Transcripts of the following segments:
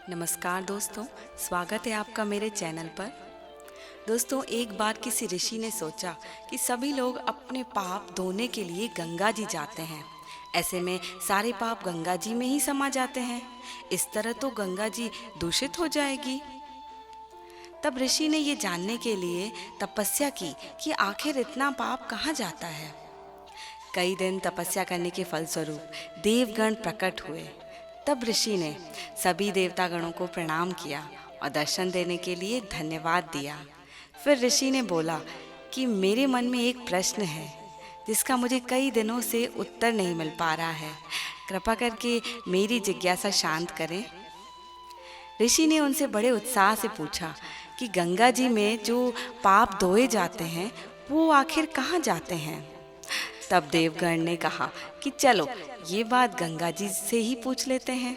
नमस्कार दोस्तों, स्वागत है आपका मेरे चैनल पर। दोस्तों, एक बार किसी ऋषि ने सोचा कि सभी लोग अपने पाप धोने के लिए गंगा जी जाते हैं। ऐसे में सारे पाप गंगा जी में ही समा जाते हैं। इस तरह तो गंगा जी दूषित हो जाएगी। तब ऋषि ने ये जानने के लिए तपस्या की कि आखिर इतना पाप कहाँ जाता है। कई दिन तपस्या करने के फलस्वरूप देवगण प्रकट हुए। तब ऋषि ने सभी देवता गणों को प्रणाम किया और दर्शन देने के लिए धन्यवाद दिया। फिर ऋषि ने बोला कि मेरे मन में एक प्रश्न है जिसका मुझे कई दिनों से उत्तर नहीं मिल पा रहा है। कृपा करके मेरी जिज्ञासा शांत करें। ऋषि ने उनसे बड़े उत्साह से पूछा कि गंगा जी में जो पाप धोए जाते हैं वो आखिर कहाँ जाते हैं। तब देवगण ने कहा कि चलो ये बात गंगा जी से ही पूछ लेते हैं।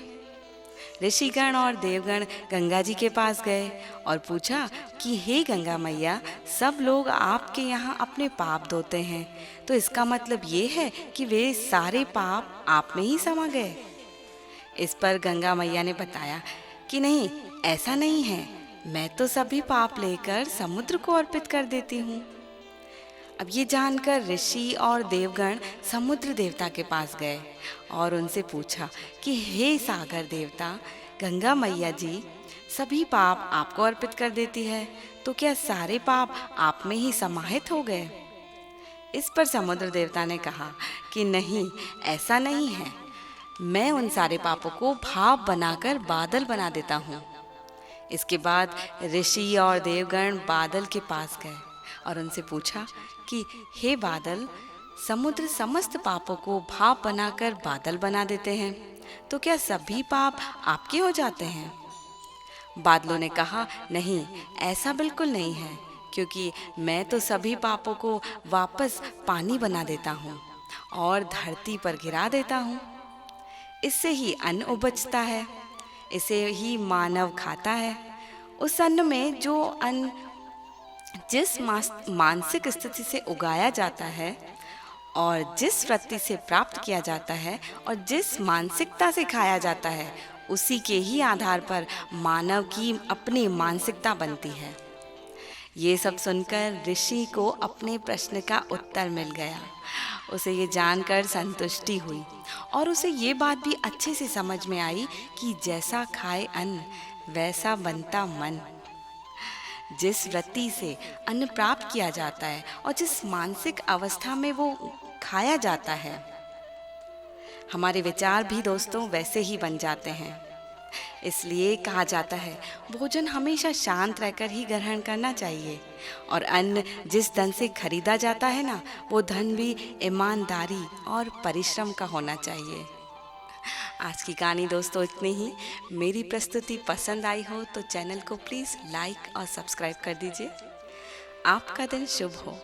ऋषिगण और देवगण गंगा जी के पास गए और पूछा कि हे गंगा मैया, सब लोग आपके यहाँ अपने पाप धोते हैं, तो इसका मतलब ये है कि वे सारे पाप आप में ही समा गए। इस पर गंगा मैया ने बताया कि नहीं, ऐसा नहीं है। मैं तो सभी पाप लेकर समुद्र को अर्पित कर देती हूँ। अब ये जानकर ऋषि और देवगण समुद्र देवता के पास गए और उनसे पूछा कि हे सागर देवता, गंगा मैया जी सभी पाप आपको अर्पित कर देती है, तो क्या सारे पाप आप में ही समाहित हो गए। इस पर समुद्र देवता ने कहा कि नहीं, ऐसा नहीं है। मैं उन सारे पापों को भाप बनाकर बादल बना देता हूँ। इसके बाद ऋषि और देवगण बादल के पास गए और उनसे पूछा कि हे बादल, समुद्र समस्त पापों को भाप बनाकर बादल बना देते हैं, तो क्या सभी पाप आपके हो जाते हैं। बादलों ने कहा नहीं, ऐसा बिल्कुल नहीं है, क्योंकि मैं तो सभी पापों को वापस पानी बना देता हूँ और धरती पर गिरा देता हूँ। इससे ही अन्न उपजता है, इसे ही मानव खाता है। उस अन्न में जो अन्न जिस मानसिक स्थिति से उगाया जाता है और जिस वृत्ति से प्राप्त किया जाता है और जिस मानसिकता से खाया जाता है, उसी के ही आधार पर मानव की अपनी मानसिकता बनती है। ये सब सुनकर ऋषि को अपने प्रश्न का उत्तर मिल गया। उसे ये जानकर संतुष्टि हुई और उसे ये बात भी अच्छे से समझ में आई कि जैसा खाए अन्न वैसा बनता मन। जिस वृत्ति से अन्न प्राप्त किया जाता है और जिस मानसिक अवस्था में वो खाया जाता है, हमारे विचार भी दोस्तों वैसे ही बन जाते हैं। इसलिए कहा जाता है, भोजन हमेशा शांत रहकर ही ग्रहण करना चाहिए और अन्न जिस धन से खरीदा जाता है ना, वो धन भी ईमानदारी और परिश्रम का होना चाहिए। आज की कहानी दोस्तों इतनी ही। मेरी प्रस्तुति पसंद आई हो तो चैनल को प्लीज़ लाइक और सब्सक्राइब कर दीजिए। आपका दिन शुभ हो।